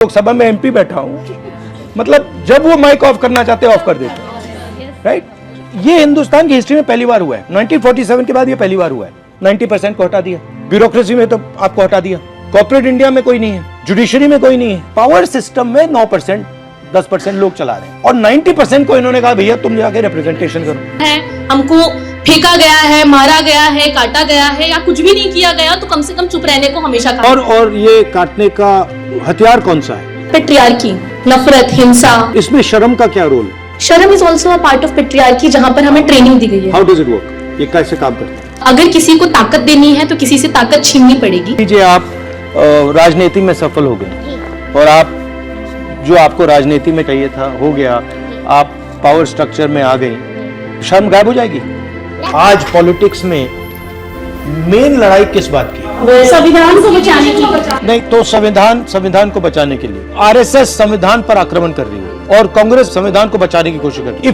लोकसभा में एमपी बैठा हूँ, मतलब जब वो माइक ऑफ करना चाहते ऑफ कर देते हैं, राइट। ये हिंदुस्तान की हिस्ट्री में पहली बार हुआ है। 1947 के बाद ये पहली बार हुआ है। 90% को हटा दिया, ब्यूरोक्रेसी में तो आपको हटा दिया, कॉर्पोरेट इंडिया में कोई नहीं है, जुडिशरी में कोई नहीं है, पावर सिस्टम में 9% 10% लोग चला रहे हैं और 90% को इन्होंने कहा भैया तुम जाके रिप्रेजेंटेशन करो। हमको फेंका गया है, मारा गया है, काटा गया है या कुछ भी नहीं किया गया तो कम से कम चुप रहने को हमेशा कहा। और ये काटने का हथियार कौन सा है? पेट्रियार्की, नफरत, हिंसा। इसमें शर्म का क्या रोल है? शर्म is also a part of patriarchy, जहाँ पर हमें ट्रेनिंग दी गई है। How does it work? ये कैसे काम करता है? अगर किसी को ताकत देनी है तो किसी से ताकत छीननी पड़ेगी। लीजिए आप राजनीति में सफल हो गए और आप जो आपको राजनीति में चाहिए था हो गया, आप पावर स्ट्रक्चर में आ गई, शर्म गायब हो जाएगी। आज पॉलिटिक्स में मेन लड़ाई किस बात की? संविधान को बचाने की। नहीं तो संविधान को बचाने के लिए आरएसएस संविधान पर आक्रमण कर रही है और कांग्रेस संविधान को बचाने की कोशिश कर रही है।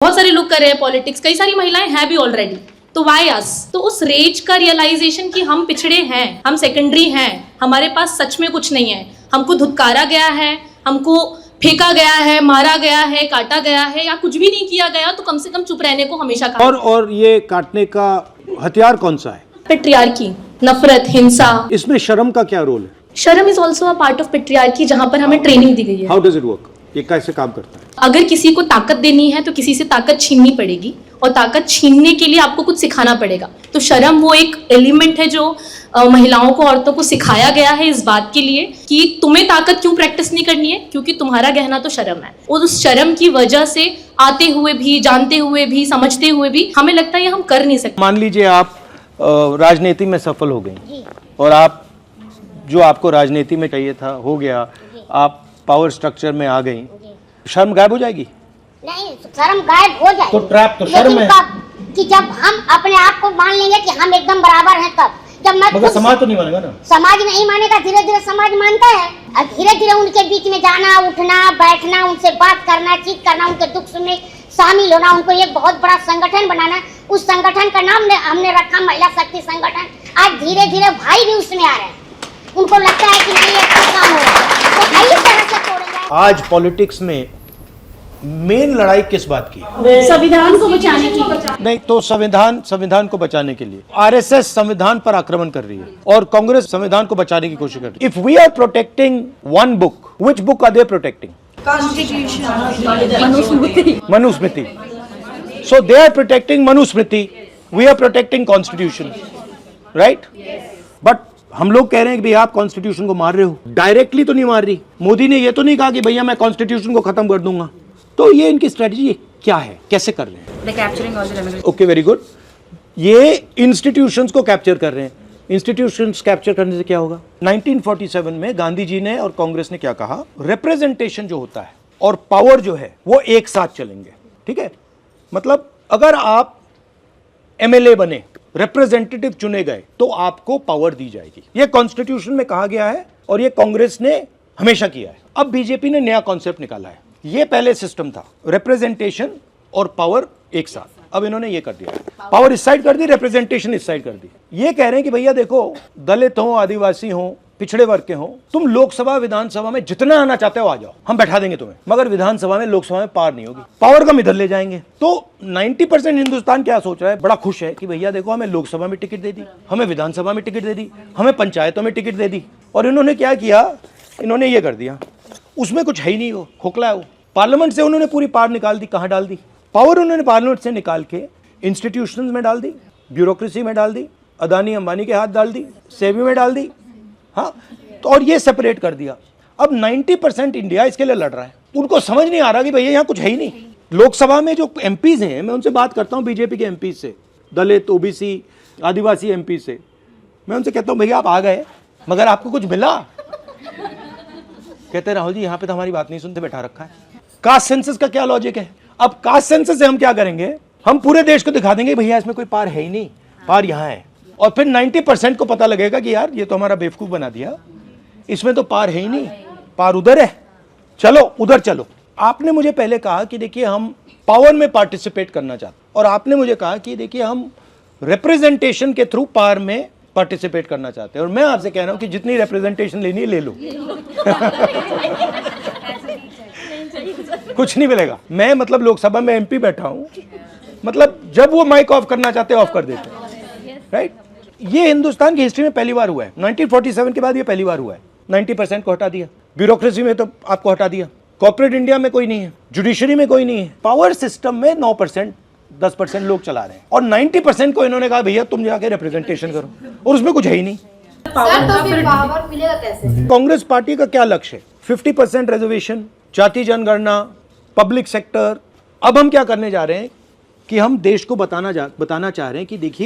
बहुत सारे लोग कर रहे हैं पॉलिटिक्स, कई सारी महिलाएं हैं भी ऑलरेडी, तो वाई अस? तो उस रेज का रियलाइजेशन कि हम पिछड़े हैं, हम सेकेंडरी हैं, हमारे पास सच में कुछ नहीं है, हमको धुतकारा गया है, हमको फेंका गया है, मारा गया है, काटा गया है या कुछ भी नहीं किया गया तो कम से कम चुप रहने को हमेशा कहा। और ये काटने का हथियार कौन सा है? पेट्रियार्की, नफरत, हिंसा। इसमें शर्म का क्या रोल है? शर्म is also a part of patriarchy, जहाँ पर हमें ट्रेनिंग दी गई है। How does it work? ये कैसे काम करता है? अगर किसी को ताकत देनी है तो किसी से ताकत छीननी पड़ेगी और ताकत छीनने के लिए आपको कुछ सिखाना पड़ेगा। तो शर्म वो एक एलिमेंट है जो महिलाओं को, औरतों को सिखाया गया है इस बात के लिए कि तुम्हें ताकत क्यों प्रैक्टिस नहीं करनी है, क्योंकि तुम्हारा गहना तो शर्म है। और उस शर्म की वजह से आते हुए भी, जानते हुए भी, समझते हुए भी हमें लगता है ये हम कर नहीं सकते। मान लीजिए आप राजनीति में सफल हो गई और आप जो आपको राजनीति में चाहिए था हो गया, आप पावर स्ट्रक्चर में आ गई, शर्म गायब हो जाएगी? नहीं, शर्म गायब हो जाएगी तो ट्रैप तो शर्म है कि जब हम अपने आप को मान लेंगे कि हम एकदम बराबर हैं, तब जब मैं मगर समाज तो नहीं मानेगा ना। समाज नहीं मानेगा, धीरे धीरे समाज मानता है और धीरे धीरे उनके बीच में जाना, उठना, बैठना, उनसे बात करना, चीत करना, उनके दुख सुनने शामिल होना, उनको एक बहुत बड़ा संगठन बनाना। उस संगठन का नाम हमने रखा महिला शक्ति संगठन। आज धीरे धीरे भाई भी उसमें आ रहे हैं, उनको लगता है कि नहीं ये काम हो रहा है, तो कई तरह से तोड़ेंगे। आज पॉलिटिक्स में मेन लड़ाई किस बात की? संविधान को बचाने की। नहीं तो संविधान को बचाने के लिए आरएसएस संविधान पर आक्रमण कर रही है और कांग्रेस संविधान को बचाने की कोशिश कर रही है। If we are protecting one book, which book are they protecting? Manusmriti. So they are protecting Manusmriti, we are protecting constitution, right? But हम लोग कह रहे हैं कि भैया आप कॉन्स्टिट्यूशन को मार रहे हो। डायरेक्टली तो नहीं मार रही। मोदी ने ये तो नहीं कहा कि भैया मैं कॉन्स्टिट्यूशन को खत्म कर दूंगा। तो ये इनकी स्ट्रेटजी क्या है, कैसे कर रहे हैं? Okay, very good. ये इंस्टीट्यूशंस को कैप्चर कर रहे हैं। इंस्टीट्यूशंस कैप्चर करने से क्या होगा? 1947 में गांधी जी ने और कांग्रेस ने क्या कहा? रिप्रेजेंटेशन जो होता है और पावर जो है वो एक साथ चलेंगे, ठीक है? मतलब अगर आप एमएलए बने, रिप्रेजेंटेटिव चुने गए, तो आपको पावर दी जाएगी। ये कॉन्स्टिट्यूशन में कहा गया है और ये कांग्रेस ने हमेशा किया है। अब बीजेपी ने नया कॉन्सेप्ट निकाला है। ये पहले सिस्टम था रिप्रेजेंटेशन और पावर एक साथ, अब इन्होंने ये कर दिया, पावर इस साइड कर दी, रिप्रेजेंटेशन इस साइड कर दी। ये कह रहे हैं कि भैया देखो, दलित हो, आदिवासी हो, पिछड़े वर्ग के हो, तुम लोकसभा विधानसभा में जितना आना चाहते हो आ जाओ, हम बैठा देंगे तुम्हें, मगर विधानसभा में, लोकसभा में पार नहीं होगी, पावर कम इधर ले जाएंगे। तो 90% हिंदुस्तान क्या सोच रहा है? बड़ा खुश है कि भैया देखो हमें लोकसभा में टिकट दे दी, हमें विधानसभा में टिकट दे दी, हमें पंचायतों में टिकट दे दी। और इन्होंने क्या किया? इन्होंने ये कर दिया, उसमें कुछ है ही नहीं, वो खोखला है। वो पार्लियामेंट से उन्होंने पूरी पावर निकाल दी। कहाँ डाल दी पावर? उन्होंने पार्लियामेंट से निकाल के इंस्टीट्यूशंस में डाल दी, ब्यूरोक्रेसी में डाल दी, अदानी अंबानी के हाथ डाल दी, सेबी में डाल दी। हाँ, तो और ये सेपरेट कर दिया। अब 90% इंडिया इसके लिए लड़ रहा है। उनको समझ नहीं आ रहा कि भैया यहाँ कुछ है ही नहीं। लोकसभा में जो एमपीज हैं, मैं उनसे बात करता हूँ, बीजेपी के एमपी से, दलित, ओबीसी, आदिवासी एमपी से, मैं उनसे कहता हूँ भैया आप आ गए मगर आपको कुछ मिला? कहते राहुल जी यहाँ पे तो हमारी बात नहीं सुनते, बैठा रखा है। कास्ट सेंसस का क्या लॉजिक है? अब कास्ट सेंसस से हम क्या करेंगे? हम पूरे देश को दिखा देंगे भैया इसमें कोई पार है ही नहीं, पार यहाँ है। और फिर 90% को पता लगेगा कि यार ये तो हमारा बेवकूफ बना दिया, इसमें तो पार है ही नहीं, पार उधर है, चलो उधर चलो। आपने मुझे पहले कहा कि देखिए हम पावर में पार्टिसिपेट करना चाहते, और आपने मुझे कहा कि देखिए हम रिप्रेजेंटेशन के थ्रू पावर में पार्टिसिपेट करना चाहते हैं। और मैं आपसे कह रहा हूं कि जितनी रिप्रेजेंटेशन लेनी है ले लो। कुछ नहीं मिलेगा। मैं मतलब लोकसभा में एमपी बैठा हूं, मतलब जब वो माइक ऑफ करना चाहते हैं ऑफ कर देते हैं, राइट। ये हिंदुस्तान की हिस्ट्री में पहली बार हुआ है। 1947 के बाद ये पहली बार हुआ है। 90% को हटा दिया, ब्यूरोक्रेसी में तो आपको हटा दिया, कॉर्पोरेट इंडिया में कोई नहीं है, जुडिशरी में कोई नहीं है, पावर सिस्टम में 9% 10% लोग चला रहे हैं, और 90% को इन्होंने कहा भैया तुम जाके रिप्रेजेंटेशन करो, और उसमें कुछ है ही नहीं। तो फिर पावर मिलेगा कैसे? कांग्रेस पार्टी का क्या लक्ष्य है? 50% रिजर्वेशन, जाति जनगणना, पब्लिक सेक्टर। अब हम क्या करने जा रहे हैं कि हम देश को बताना चाह रहे हैं कि देखिए